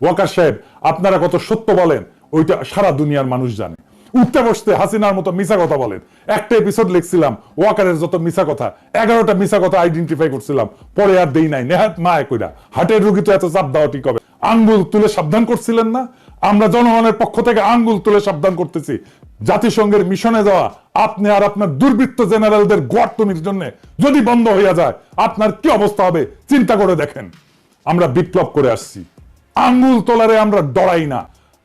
ওয়াকার সাহেব, আপনারা কত সত্য বলেন ওইটা সারা দুনিয়ার মানুষ জানে। উঠতে বসতে হাসিনার মতো মিছা কথা বলেন। একটা এপিসোড লিখছিলাম ওয়াকারের যত মিছা কথা, 11টা মিছা কথা আইডেন্টিফাই করছিলাম, পরে আর দেই নাই। নেহাত মায় কইরা হাটের রুগী তো এত চাপ দেওয়া ঠিক হবে? আঙ্গুল তুলে সাবধান করছিলেন না? আমরা জনগণের পক্ষ থেকে আঙ্গুল তুলে সাবধান করতেছি, জাতিসংঘের মিশনে যাওয়া আপনি আর আপনার দুর্বৃত্ত জেনারেলদের গোয়ার্তমির জন্য যদি বন্ধ হইয়া যায় আপনার কি অবস্থা হবে চিন্তা করে দেখেন। আমরা বিপ্লব করে আসছি, আঙ্গুল তোলারে আমরা ডরাই না।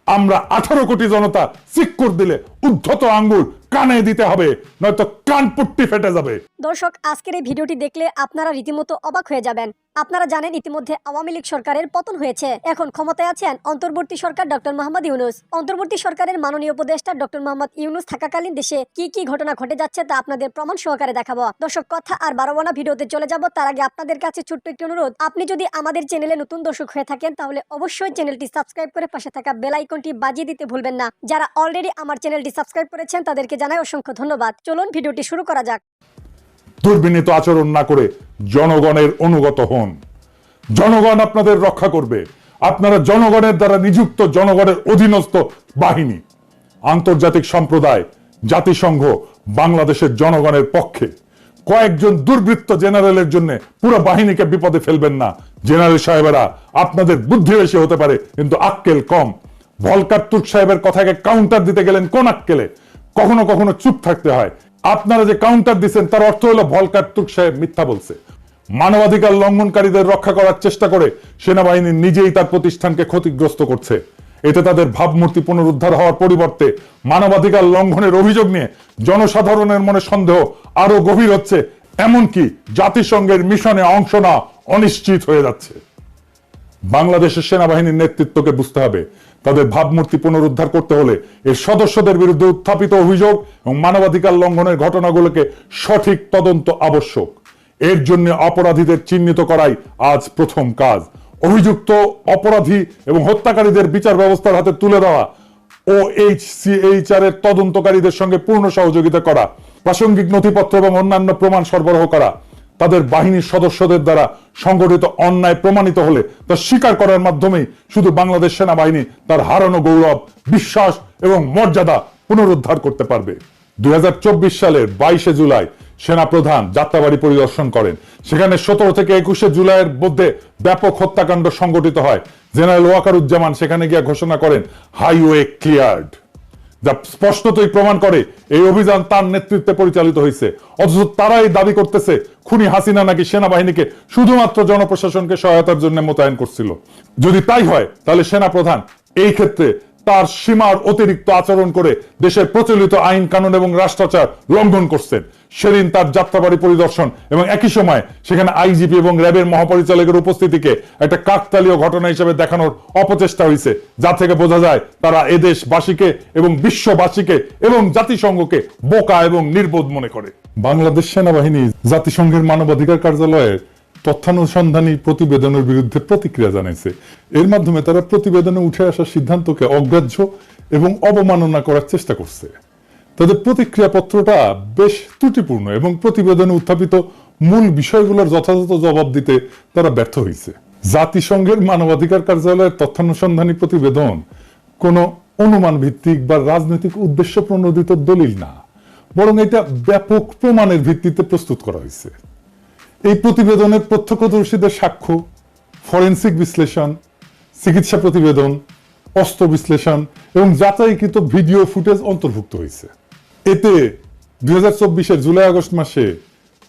আমরা 18 কোটি জনতা চিক্কর দিলে উদ্ধত আঙ্গুল কানে দিতে হবে, নয়তো কান পট্টি ফেটে যাবে। দর্শক, আজকের এই ভিডিওটি দেখলে আপনারা রীতিমতো অবাক হয়ে যাবেন। আপনারা জানেন ইতিমধ্যে আওয়ামী লীগ সরকারের পতন হয়েছে। এখন ক্ষমতায় আছেন অন্তর্বর্তী সরকার ডক্টর মোহাম্মদ ইউনূস। অন্তর্বর্তী সরকারের মাননীয় উপদেষ্টা ডক্টর মোহাম্মদ ইউনূস থাকাকালীন দেশে কি কি ঘটনা ঘটে যাচ্ছে তা আপনাদের প্রমাণ সহকারে দেখাবো। দর্শক, কথা আর বাড়াবো না, ভিডিওতে চলে যাব। তার আগে আপনাদের কাছে ছোট্ট একটি অনুরোধ, আপনি যদি আমাদের চ্যানেলে নতুন দর্শক হয়ে থাকেন তাহলে অবশ্যই চ্যানেলটি সাবস্ক্রাইব করে পাশে থাকা বেল আইকনটি বাজিয়ে দিতে ভুলবেন না। যারা অলরেডি আমার চ্যানেলটি সাবস্ক্রাইব করেছেন তাদেরকে জানাই অসংখ্য ধন্যবাদ। চলুন ভিডিওটি শুরু করা যাক। দুর্বিনীত আচরণ না করে জনগণের অনুগত হন, জনগণ আপনাদের রক্ষা করবে। আপনারা জনগণের দ্বারা নিযুক্ত, জনগণের অধীনস্থ বাহিনী। আন্তর্জাতিক সম্প্রদায়, জাতিসংঘ বাংলাদেশের জনগণের পক্ষে। কয়েকজন দুর্বৃত্ত জেনারেলের জন্য পুরো বাহিনীকে বিপদে ফেলবেন না। জেনারেল সাহেবেরা, আপনাদের বুদ্ধি বেশি হতে পারে কিন্তু আক্কেল কম। ভলকার তুর্ক সাহেবের কথাকে কাউন্টার দিতে গেলেন কোন আক্কেলে? কখনো কখনো চুপ থাকতে হয়। আপনারা যে কাউন্টার দিচ্ছেন তার অর্থ হলো ভলকার তুর্ক সাহেব মিথ্যা বলছে। মানবাধিকার লঙ্ঘনকারীদের রক্ষা করার চেষ্টা করে সেনাবাহিনী নিজেই তার প্রতিষ্ঠানকে ক্ষতিগ্রস্ত করছে। এতে তাদের ভাবমূর্তি পুনরুদ্ধার হওয়ার পরিবর্তে মানবাধিকার লঙ্ঘনের অভিযোগ নিয়ে জনসাধারণের মনে সন্দেহ আরো গভীর হচ্ছে, এমনকি জাতিসংঘের মিশনে অংশ নেওয়া অনিশ্চিত হয়ে যাচ্ছে। বাংলাদেশের সেনাবাহিনীর নেতৃত্বকে বুঝতে হবে, তাদের ভাবমূর্তি পুনরুদ্ধার করতে হলে এর সদস্যদের বিরুদ্ধে উত্থাপিত অভিযোগ এবং মানবাধিকার লঙ্ঘনের ঘটনাগুলোকে সঠিক তদন্ত আবশ্যক। এর জন্য অপরাধীদের চিহ্নিত করাই আজ প্রথম কাজ। অভিযুক্ত অপরাধী এবং হত্যাকারীদের বিচার ব্যবস্থার হাতে তুলে দেওয়া, OHCHR এর তদন্তকারীদের সঙ্গে পূর্ণ সহযোগিতা করা, প্রাসঙ্গিক নথিপত্র এবং অন্যান্য প্রমাণ সরবরাহ করা, তাদের বাহিনীর সদস্যদের দ্বারা সংগঠিত অন্যায় প্রমাণিত হলে তা স্বীকার করার মাধ্যমেই শুধু বাংলাদেশ সেনাবাহিনী তার হারানো গৌরব, বিশ্বাস এবং মর্যাদা পুনরুদ্ধার করতে পারবে। 2024 সালের 22 জুলাই সেনাপ্রধান যাত্রাবাড়ি পরিদর্শন করেন। সেখানে 17 থেকে 21 জুলাইয়ের মধ্যে ব্যাপক হত্যাকাণ্ড সংগঠিত হয়। জেনারেল ওয়াকারুজ্জামান সেখানে গিয়ে ঘোষণা করেন হাইওয়ে ক্লিয়ার্ড, যা স্পষ্টতই প্রমাণ করে এই অভিযান তার নেতৃত্বে পরিচালিত হয়েছে। অথচ তারাই দাবি করতেছে খুনি হাসিনা নাকি সেনাবাহিনীকে শুধুমাত্র জনপ্রশাসনকে সহায়তার জন্য মোতায়েন করছিল। যদি তাই হয় তাহলে সেনাপ্রধান এই ক্ষেত্রে তার সীমার অতিরিক্ত আচরণ করে দেশের প্রচলিত আইন কানুন এবং রাষ্ট্রাচার লঙ্ঘন করছেন। সেদিন তার যাত্রাবাড়ি পরিদর্শন এবং একই সময় সেখানে আইজিপি এবং র্যাবের মহাপরিচালকের উপস্থিতিকে একটা কাকতালীয় ঘটনা হিসেবে দেখানোর অপচেষ্টা হয়েছে, যা থেকে বোঝা যায় তারা এদেশবাসীকে এবং বিশ্ববাসীকে এবং জাতিসংঘকে বোকা এবং নির্বোধ মনে করে। বাংলাদেশ সেনাবাহিনী জাতিসংঘের মানবাধিকার কার্যালয়ের তথ্যানুসন্ধানী প্রতিবেদনের বিরুদ্ধে প্রতিক্রিয়া জানাইছে। এর মাধ্যমে তারা প্রতিবেদনে উঠে আসা সিদ্ধান্তকে অগ্রাহ্য এবং অবমাননা করার চেষ্টা করছে। তাদের প্রতিক্রিয়া পত্রটা বেশ ত্রুটিপূর্ণ এবং প্রতিবেদনে উত্থাপিত মূল বিষয়গুলোর যথাযথ জবাব দিতে তারা ব্যর্থ হয়েছে। জাতিসংঘের মানবাধিকার কার্যালয়ের তথ্যানুসন্ধানী প্রতিবেদন কোনো অনুমান ভিত্তিক বা রাজনৈতিক উদ্দেশ্য প্রণোদিত দলিল না, বরং এটা ব্যাপক প্রমাণের ভিত্তিতে প্রস্তুত করা হয়েছে। এই প্রতিবেদনের প্রত্যক্ষদর্শীদের সাক্ষ্য, ফরেনসিক বিশ্লেষণ, চিকিৎসা প্রতিবেদন, অস্ত্র বিশ্লেষণ এবং যাচাইকৃত ভিডিও ফুটেজ অন্তর্ভুক্ত হয়েছে। এতে 2024 জুলাই আগস্ট মাসে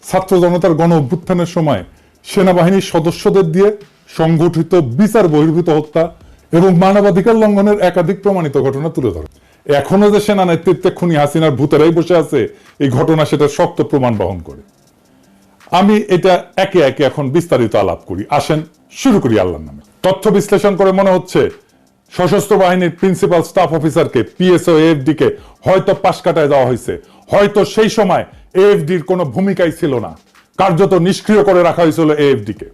ছাত্র জনতার গণ অভ্যুত্থানের সময় সেনাবাহিনীর সদস্যদের দিয়ে সংগঠিত বিচার বহির্ভূত হত্যা এবং মানবাধিকার লঙ্ঘনের একাধিক প্রমাণিত ঘটনা তুলে ধরে। এখনো যে সেনা নেতৃত্বে খুনি হাসিনার ভূতেরাই বসে আছে এই ঘটনা সেটা শক্ত প্রমাণ বহন করে। আমি এটা একে একে এখন বিস্তারিত আলাপ করি। আসেন শুরু করি আল্লাহর নামে। তথ্য বিশ্লেষণ করে মনে হচ্ছে সশস্ত্র বাহিনীর প্রিন্সিপাল স্টাফ অফিসারকে, পিএসও, এএফডি কে হয়তো পাশ কাটায় দেওয়া হয়েছে। হয়তো সেই সময় এএফডির কোনো ভূমিকাই ছিল না, কার্যত নিষ্ক্রিয় করে রাখা হয়েছিল এএফডি কে।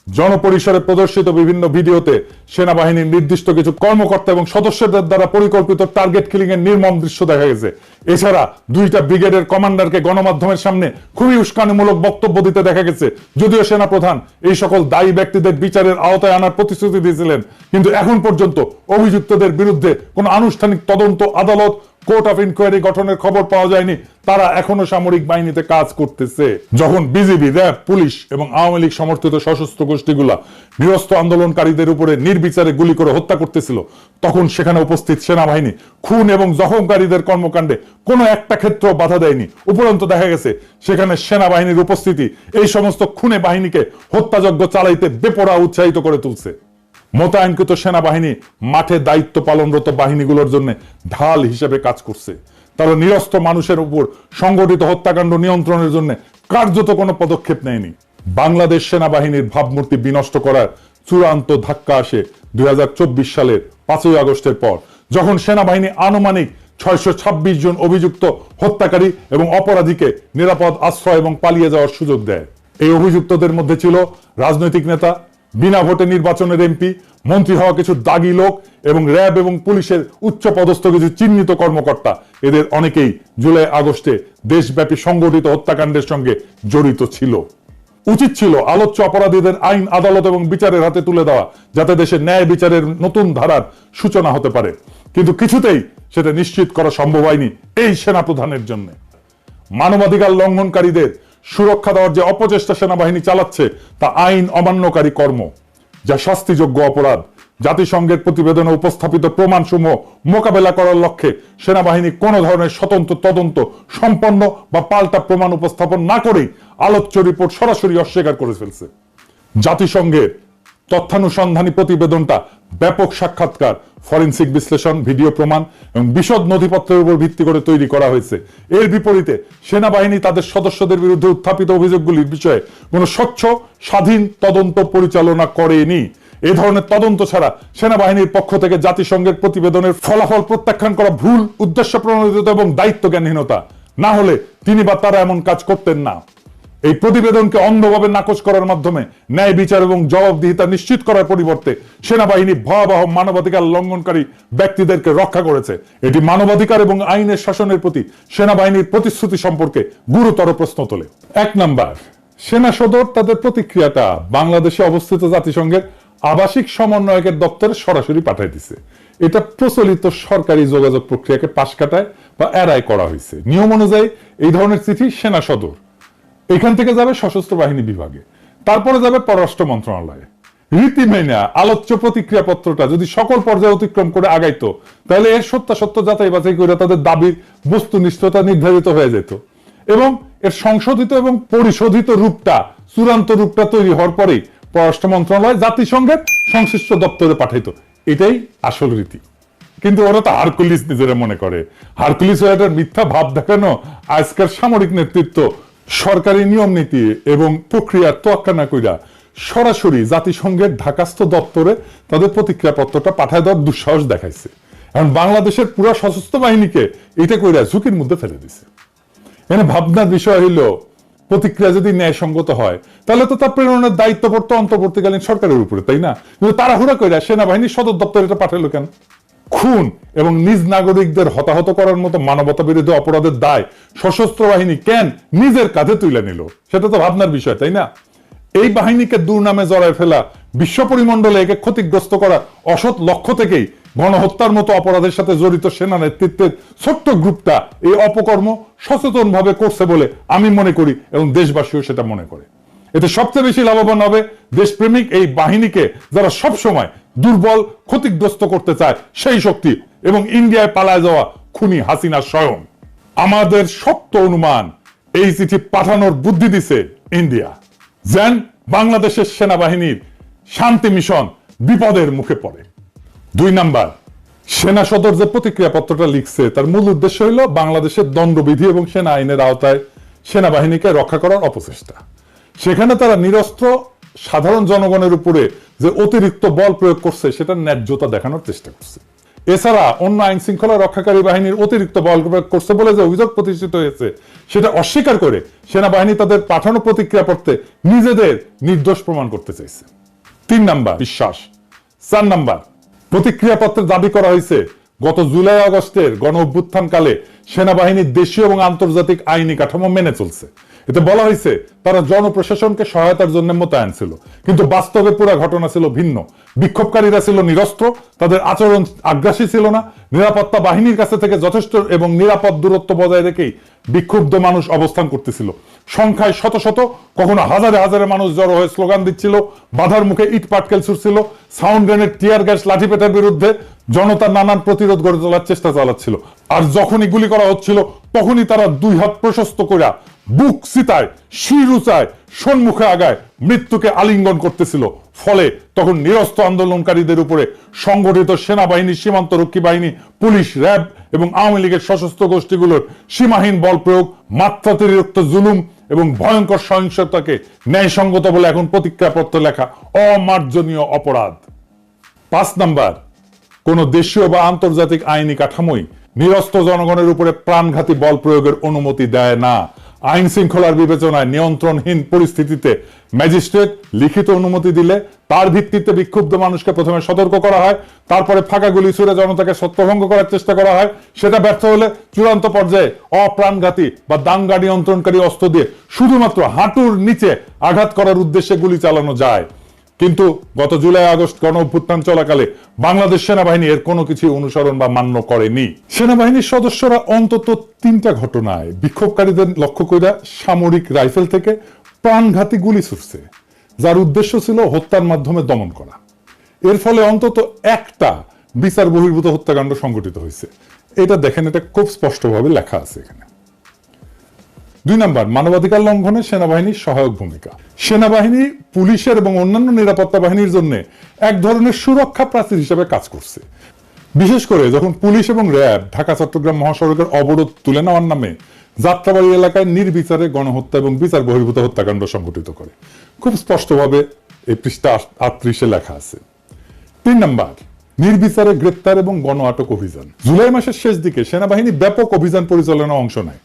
জনপরিসরে প্রদর্শিত বিভিন্ন ভিডিওতে সেনাবাহিনীর নির্দিষ্ট কিছু কর্মকর্তা এবং সদস্যদের দ্বারা পরিকল্পিত টার্গেট কিলিং এর নির্মম দৃশ্য দেখা গেছে। এছাড়া দুইটা ব্রিগেডের কমান্ডারকে গণমাধ্যমের সামনে খুবই উস্কানিমূলক বক্তব্য দিতে দেখা গেছে। যদিও সেনাপ্রধান এই সকল দায়ী ব্যক্তিদের বিচারের আওতায় আনার প্রতিশ্রুতি দিয়েছিলেন, কিন্তু এখন পর্যন্ত অভিযুক্তদের বিরুদ্ধে কোনো আনুষ্ঠানিক তদন্ত, আদালত, কোর্ট অফ ইনকোয়ারি গঠনের খবর পাওয়া যায়নি। তারা এখনো সামরিক বাহিনীতে কাজ করতেছে। যখন বিজিবি, র্যাব, পুলিশ এবং আওয়ামী লীগ সমর্থিত সশস্ত্র গোষ্ঠীগুলা নিরস্ত আন্দোলনকারীদের উপরে নির্বিচারে গুলি করে হত্যা করতেছিল, তখন সেখানে উপস্থিত সেনাবাহিনী খুন এবং জখমকারীদের কর্মকাণ্ডে কোনো একটা ক্ষেত্র বাধা দেয়নি। উপরন্তু দেখা গেছে সেখানে সেনাবাহিনীর উপস্থিতি এই সমস্ত খুনে বাহিনীকে হত্যাযজ্ঞ চালাইতে বেপরোয়া উৎসাহিত করে তুলছে। মোতায়েনকৃত সেনাবাহিনী মাঠে দায়িত্ব পালনরত বাহিনীগুলোর জন্য ঢাল হিসেবে কাজ করছে। তারা নিরস্ত্র মানুষের উপর সংগঠিত হত্যাকাণ্ড নিয়ন্ত্রণের জন্য কার্যত কোনো পদক্ষেপ নেয়নি। বাংলাদেশ সেনাবাহিনীর ভাবমূর্তি বিনষ্ট করার চূড়ান্ত ধাক্কা আসে 2024 সালের 5ই আগস্টের পর, যখন সেনাবাহিনী আনুমানিক 626 জন অভিযুক্ত হত্যাকারী এবং অপরাধীকে নিরাপদ আশ্রয় এবং পালিয়ে যাওয়ার সুযোগ দেয়। এই অভিযুক্তদের মধ্যে ছিল রাজনৈতিক নেতা, বিনা ভোটে নির্বাচনের এমপি, মন্ত্রী হওয়া কিছু দাগী লোক এবং র্যাব এবং পুলিশের উচ্চ পদস্থ কিছু চিহ্নিত কর্মকর্তা। এদের অনেকেই জুলাই আগস্টে দেশব্যাপী সংগঠিত হত্যাকাণ্ডের সঙ্গে জড়িত ছিল। উচিত ছিল আলোচ্য অপরাধীদের আইন, আদালত এবং বিচারের হাতে তুলে দেওয়া, যাতে দেশে ন্যায় বিচারের নতুন ধারার সূচনা হতে পারে। কিন্তু কিছুতেই সেটা নিশ্চিত করা সম্ভব হয়নি এই সেনাপ্রধানের জন্য। মানবাধিকার লঙ্ঘনকারীদের সুরক্ষা দেওয়ার যে অপচেষ্টা সেনাবাহিনী চালাচ্ছে, তা আইন অমান্যকারী কর্ম, যা শাস্তিযোগ্য অপরাধ। জাতিসংঘের প্রতিবেদনে উপস্থাপিত প্রমাণসমূহ মোকাবেলা করার লক্ষ্যে সেনাবাহিনী কোনো ধরনের স্বতন্ত্র তদন্ত সম্পন্ন বা পাল্টা প্রমাণ উপস্থাপন না করেই আলোচ্য রিপোর্ট সরাসরি অস্বীকার করে ফেলছে। জাতিসংঘের তথ্যানুসন্ধানী প্রতিবেদনটা ব্যাপক সাক্ষাৎকার, ফরেনসিক বিশ্লেষণ, ভিডিও প্রমাণ এবং বিশদ নথিপত্রের উপর ভিত্তি করে তৈরি করা হয়েছে। এর বিপরীতে সেনাবাহিনী তাদের সদস্যদের বিরুদ্ধে উত্থাপিত অভিযোগগুলির বিষয়ে কোনো স্বচ্ছ, স্বাধীন তদন্ত পরিচালনা করেনি। এ ধরনের তদন্ত ছাড়া সেনাবাহিনীর পক্ষ থেকে জাতিসংঘের প্রতিবেদনের ফলাফল প্রত্যাখ্যান করা ভুল, উদ্দেশ্য প্রণোদিত এবং দায়িত্ব জ্ঞানহীনতা। না হলে তিনি বা তারা এমন কাজ করতেন না। এই প্রতিবেদনকে অন্ধভাবে নাকচ করার মাধ্যমে ন্যায় বিচার এবং জবাবদিহিতা নিশ্চিত করার পরিবর্তে সেনাবাহিনী ভয়াবহ মানবাধিকার লঙ্ঘনকারী ব্যক্তিদেরকে রক্ষা করেছে। এটি মানবাধিকার এবং আইনের শাসনের প্রতি সেনাবাহিনীর প্রতিশ্রুতি সম্পর্কে গুরুতর প্রশ্ন তোলে। 1 নাম্বার, সেনা সদর তাদের প্রতিক্রিয়াটা বাংলাদেশে অবস্থিত জাতিসংঘের আবাসিক সমন্বয়কের দপ্তরে সরাসরি পাঠিয়ে দিছে। এটা প্রচলিত সরকারি যোগাযোগ প্রক্রিয়াকে পাশ কাটায় বা এড়ায় করা হয়েছে। নিয়ম অনুযায়ী এই ধরনের চিঠি সেনা সদর, এখান থেকে যাবে সশস্ত্র বাহিনী বিভাগে, তারপরে যাবে পররাষ্ট্র মন্ত্রণালয়ে। রীতি মেনে আলোচ্য প্রতিক্রিয়া পত্রটা যদি সকল পর্যায়ে অতিক্রম করে আগাইতো, তাহলে এর সত্যাসত্য যাচাই বাছাই করে তাদের দাবির বস্তুনিষ্ঠতা নির্ধারিত হয়ে যেত এবং এর সংশোধিত এবং পরিশোধিত রূপটা, চূড়ান্ত রূপটা তৈরি হওয়ার পরেই পররাষ্ট্র মন্ত্রণালয় জাতিসংঘের সংশ্লিষ্ট দপ্তরে পাঠাইতো। এটাই আসল রীতি। কিন্তু ওরা তো হারকুলিস নিজেরা মনে করে। হারকুলিস একটা মিথ্যা ভাব দেখানো আজকের সামরিক নেতৃত্ব সরকারি নিয়ম নীতি এবং প্রক্রিয়ার তোয়াক্কা না কইরা সরাসরি জাতিসংঘের ঢাকাস্থ দপ্তরে তাদের প্রতিক্রিয়া পত্রটা পাঠায় দেওয়ার দুঃসাহস দেখাইছে। এখন বাংলাদেশের পুরো সশস্ত্র বাহিনীকে এটা কইরা ঝুঁকির মধ্যে ফেলে দিছে। এখানে ভাবনার বিষয় হইল, প্রতিক্রিয়া যদি ন্যায়সঙ্গত হয় তাহলে তো তার প্রেরণের দায়িত্ব পড়তো অন্তর্বর্তীকালীন সরকারের উপরে, তাই না? কিন্তু তাড়াহুড়া কইরা সেনাবাহিনীর সদর দপ্তরে এটা পাঠালো কেন? খুন এবং নিজ নাগরিকদের হতাহত করার মতো মানবতা বিরোধী অপরাধের দায় সশস্ত্র বাহিনী কেন নিজের কাঁধে তুলে নিল? সেটা তো ভাবনার বিষয়, তাই না? এই বাহিনীকে দুর্নামে জড়ায় ফেলা, বিশ্ব পরিমণ্ডলে একে ক্ষতিগ্রস্ত করা অসৎ লক্ষ্য থেকেই গণহত্যার মতো অপরাধের সাথে জড়িত সেনা নেতৃত্বের ছোট্ট গ্রুপটা এই অপকর্ম সচেতন ভাবে করছে বলে আমি মনে করি এবং দেশবাসীও সেটা মনে করে। এতে সবচেয়ে বেশি লাভবান হবে দেশপ্রেমিক এই বাহিনীকে, যারা সবসময় দুর্বল, ক্ষতিগ্রস্ত করতে চায় সেই শক্তি, এবং ইন্ডিয়ায় পালায় যাওয়া খুনি হাসিনা স্বয়ং। আমাদের শক্ত অনুমান, এই চিঠি পাঠানোর বুদ্ধি দিছে ইন্ডিয়া, যেন বাংলাদেশের সেনাবাহিনীর শান্তি মিশন বিপদের মুখে পড়ে। 2 নাম্বার, সেনা সদর যে প্রতিক্রিয়া পত্রটা লিখছে তার মূল উদ্দেশ্য হইল বাংলাদেশের দণ্ডবিধি এবং সেনা আইনের আওতায় সেনাবাহিনীকে রক্ষা করার অপচেষ্টা। সেখানে তারা নিরস্ত্র সাধারণ জনগণের উপরে যে অতিরিক্ত বল প্রয়োগ করছে সেটার ন্যায্যতা দেখানোর চেষ্টা করছে। এছাড়া অন্য আইন শৃঙ্খলা রক্ষাকারী বাহিনীর অতিরিক্ত বল প্রয়োগ করছে বলে যে অভিযোগ প্রতিষ্ঠিত হয়েছে, সেটা অস্বীকার করে সেনাবাহিনী তাদের পাঠানো প্রতিক্রিয়াপত্রে নিজেদের নির্দোষ প্রমাণ করতে চাইছে। 3 নাম্বার বিশ্বাস। 4 নাম্বার প্রতিক্রিয়াপত্রে দাবি করা হয়েছে গত জুলাই আগস্টের গণ অভ্যুত্থানকালে সেনাবাহিনীর দেশীয় এবং আন্তর্জাতিক আইনি কাঠামো মেনে চলছে। এতে বলা হয়েছে তারা জনপ্রশাসনকে সহায়তার জন্য মোতায়েন ছিল, কিন্তু বাস্তবে পুরো ঘটনা ছিল ভিন্ন। বিক্ষোভকারীরা ছিল নিরস্ত্র, তাদের আচরণ আগ্রাসী ছিল না, নিরাপত্তা বাহিনীর কাছে থেকে যথেষ্ট এবং নিরাপদ দূরত্ব বজায় রেখেই বিক্ষুব্ধ মানুষ অবস্থান করতেছিল। সংখ্যায় শত শত, কখনো হাজারে হাজারে মানুষ জড়ো হয়ে স্লোগান দিচ্ছিল, বাধার মুখে ইট পাটকেল ছুটছিল, সাউন্ড গ্রেনেড, টিয়ার গ্যাস, লাঠিপেটার বিরুদ্ধে জনতা নানান প্রতিরোধ গড়ে তোলার চেষ্টা চালাচ্ছিল। আর যখনই গুলি করা হচ্ছিল তখনই তারা 2 হাত প্রশস্ত করে বুক চিতায়, শির উঁচায়, সম্মুখে আগায় মৃত্যুকে আলিঙ্গন করতেছিল। ফলে তখন নিরস্ত্র আন্দোলনকারীদের উপরে সংগঠিত সেনাবাহিনী, সীমান্তরক্ষী বাহিনী, পুলিশ, র্যাব এবং আওয়ামী লীগের সশস্ত্র গোষ্ঠীগুলোর সীমাহীন বল প্রয়োগ, মাত্রাতিরিক্ত জুলুম এবং ভয়ঙ্কর সহিংসতাকে ন্যায়সঙ্গত বলে এখন প্রতিক্রিয়াপত্র লেখা অমার্জনীয় অপরাধ। 5 নাম্বার কোন দেশীয় বা আন্তর্জাতিক আইনি কাঠামোই নিরস্ত্র জনগণের উপরে প্রাণঘাতী বল প্রয়োগের অনুমতি দেয় না। আইন শৃঙ্খলার বিবেচনায় নিয়ন্ত্রণহীন পরিস্থিতিতে ম্যাজিস্ট্রেট লিখিত অনুমতি দিলে তার ভিত্তিতে বিক্ষুব্ধ মানুষকে প্রথমে সতর্ক করা হয়, তারপরে ফাঁকা গুলি ছুড়ে জনতাকে ছত্রভঙ্গ করার চেষ্টা করা হয়। সেটা ব্যর্থ হলে চূড়ান্ত পর্যায়ে অপ্রাণঘাতী বা দাঙ্গা নিয়ন্ত্রণকারী অস্ত্র দিয়ে শুধুমাত্র হাঁটুর নিচে আঘাত করার উদ্দেশ্যে গুলি চালানো যায়। কিন্তু গত জুলাই আগস্ট গণ অভ্যুত্থান চলাকালে বাংলাদেশ সেনাবাহিনী এর কোনো কিছু অনুসরণ বা মান্য করেনি। সেনাবাহিনীর সদস্যরা অন্তত 3টা ঘটনায় বিক্ষোভকারীদের লক্ষ্য করে সামরিক রাইফেল থেকে প্রাণঘাতী গুলি ছুটছে, যার উদ্দেশ্য ছিল হত্যার মাধ্যমে দমন করা। এর ফলে অন্তত একটা বিচার বহির্ভূত হত্যাকাণ্ড সংঘটিত হয়েছে। এটা দেখেন, এটা খুব স্পষ্টভাবে লেখা আছে এখানে। 2 নাম্বার মানবাধিকার লঙ্ঘনে সেনাবাহিনীর সহায়ক ভূমিকা। সেনাবাহিনী পুলিশের এবং অন্যান্য নিরাপত্তা বাহিনীর জন্য এক ধরনের সুরক্ষা প্রাচীর হিসেবে কাজ করছে। বিশেষ করে যখন পুলিশ এবং র্যাব ঢাকা চট্টগ্রাম মহাসড়কের অবরোধ তুলে নেওয়ার নামে যাত্রাবাড়ি এলাকায় নির্বিচারে গণহত্যা এবং বিচার বহির্ভূত হত্যাকাণ্ড সংঘটিত করে। খুব স্পষ্টভাবে এই পৃষ্ঠা 38-এ লেখা আছে। 3 নাম্বার নির্বিচারে গ্রেপ্তার এবং গণ আটক অভিযান। জুলাই মাসের শেষ দিকে সেনাবাহিনী ব্যাপক অভিযান পরিচালনা অংশ নেয়,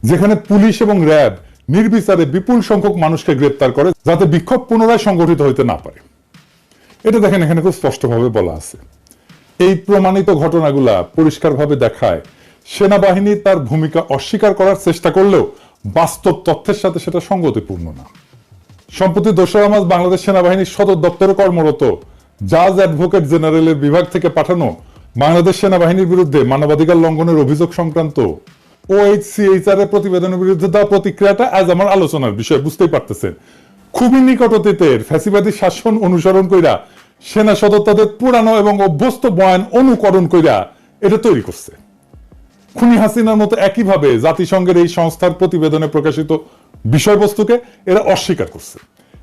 যেখানে পুলিশ এবং র্যাব নির্বিচারে বিপুল সংখ্যক মানুষকে গ্রেপ্তার করে যাতে বিক্ষোভ পুনরায় সংগঠিত হইতে না পারে। এটা দেখেন, এখানে খুব স্পষ্টভাবে বলা আছে। এই প্রমাণিত ঘটনাগুলা পরিষ্কারভাবে দেখায় সেনাবাহিনী তার ভূমিকা অস্বীকার করার চেষ্টা করলেও বাস্তব তথ্যের সাথে সেটা সঙ্গতিপূর্ণ না। সম্প্রতি 2 মার্চ বাংলাদেশ সেনাবাহিনীর সদর দপ্তরে কর্মরত জাজ অ্যাডভোকেট জেনারেলের বিভাগ থেকে পাঠানো বাংলাদেশ সেনাবাহিনীর বিরুদ্ধে মানবাধিকার লঙ্ঘনের অভিযোগ সংক্রান্ত OHCHR এর প্রতিবেদনের বিরুদ্ধে দেওয়া প্রতিক্রিয়াটা আজ আমার আলোচনার বিষয়, বুঝতেই পারতেছেন। খুবই নিকট অতীতের ফ্যাসিবাদী শাসন অনুসরণ কইরা সেনা সদর তাদের পুরানো এবং অভ্যস্ত বয়ান অনুকরণ কইরা এটা তৈরি করছে। খুনি হাসিনার মতো একইভাবে জাতিসংঘের এই সংস্থার প্রতিবেদনে প্রকাশিত বিষয়বস্তুকে এরা অস্বীকার করছে।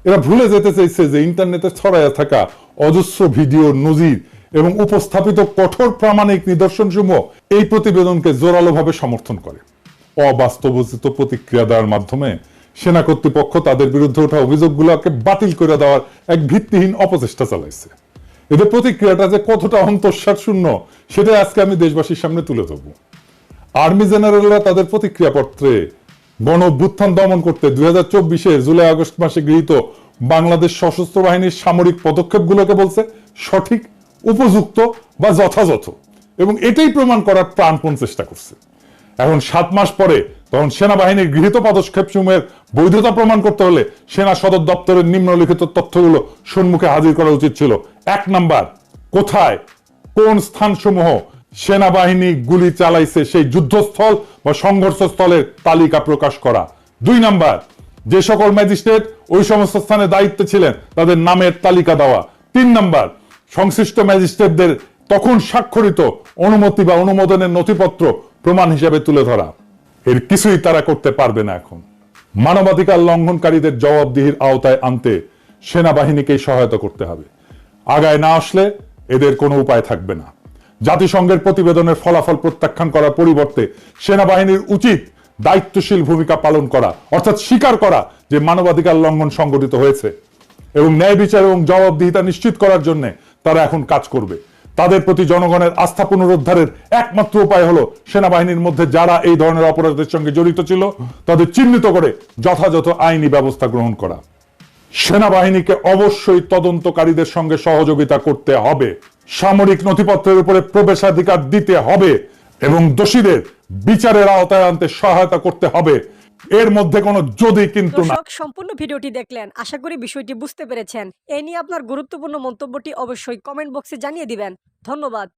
এরা ভুলে যেতে চাইছে যে ইন্টারনেটে ছড়াইয়া থাকা অজস্র ভিডিও, নজির এবং উপস্থাপিত কঠোর প্রামাণিক নিদর্শনসমূহ এই প্রতিবেদনকে জোরালোভাবে সমর্থন করে। অবাস্তবোচিত প্রতিক্রিয়া দেওয়ার মাধ্যমে সেনা কর্তৃপক্ষ তাদের বিরুদ্ধে ওঠা অভিযোগগুলোকে বাতিল করে দেওয়ার এক ভিত্তিহীন অপচেষ্টা চালাইছে। এদের প্রতিক্রিয়াটা যে কতটা অন্তঃসার শূন্য সেটা আজকে আমি দেশবাসীর সামনে তুলে ধরব। আর্মি জেনারেলরা তাদের প্রতিক্রিয়াপত্রে গণ অভ্যুত্থান দমন করতে 2024-এর জুলাই আগস্ট মাসে গৃহীত বাংলাদেশ সশস্ত্র বাহিনীর সামরিক পদক্ষেপগুলোকে বলছে সঠিক, উপযুক্ত বা যথাযথ, এবং এটাই প্রমাণ করার প্রাণপণ চেষ্টা করছে। এখন 7 মাস পরে তখন সেনাবাহিনীর গৃহীত পদক্ষেপ সমূহের বৈধতা প্রমাণ করতে হলে সেনা সদর দপ্তরের নিম্নলিখিত তথ্যগুলো সম্মুখে হাজির করা উচিত ছিল। 1 নাম্বার, কোথায় কোন স্থানসমূহ সেনাবাহিনী গুলি চালাইছে সেই যুদ্ধস্থল বা সংঘর্ষস্থলের তালিকা প্রকাশ করা। 2 নাম্বার, যে সকল ম্যাজিস্ট্রেট ওই সমস্ত স্থানে দায়িত্বে ছিলেন তাদের নামের তালিকা দেওয়া। 3 নাম্বার, সংশ্লিষ্ট ম্যাজিস্ট্রেটদের তখন স্বাক্ষরিত অনুমতি বা অনুমোদনের নথিপত্র প্রমাণ হিসেবে তুলে ধরা। এর কিছুই তারা করতে পারবে না। এখন মানবাধিকার লঙ্ঘনকারীদের জবাবদিহির আওতায় আনতে সেনাবাহিনীকেই সহায়তা করতে হবে। আগায় না আসলে এদের কোনো উপায় থাকবে না। জাতিসংঘের প্রতিবেদনের ফলাফল প্রত্যাখ্যান করার পরিবর্তে সেনাবাহিনীর উচিত দায়িত্বশীল ভূমিকা পালন করা, অর্থাৎ স্বীকার করা যে মানবাধিকার লঙ্ঘন সংঘটিত হয়েছে এবং ন্যায় বিচার এবং জবাবদিহিতা নিশ্চিত করার জন্য তারা এখন কাজ করবে। তাদের প্রতি জনগণের আস্থা পুনরুদ্ধারের একমাত্র উপায় হলো সেনাবাহিনীর মধ্যে যারা এই ধরনের অপরাধের সঙ্গে জড়িত ছিল তাদের চিহ্নিত করে যথাযথ আইনি ব্যবস্থা গ্রহণ করা। সেনাবাহিনীকে অবশ্যই তদন্তকারীদের সঙ্গে সহযোগিতা করতে হবে, সামরিক নথিপত্রের উপরে প্রবেশাধিকার দিতে হবে এবং দোষীদের বিচারের আওতায় আনতে সহায়তা করতে হবে। এর মধ্যে কোনো যদি কিন্তু না। দর্শক, সম্পূর্ণ ভিডিওটি দেখলেন, আশা করি বিষয়টি বুঝতে পেরেছেন। এই নিয়ে আপনার গুরুত্বপূর্ণ মন্তব্যটি অবশ্যই কমেন্ট বক্সে জানিয়ে দিবেন। ধন্যবাদ।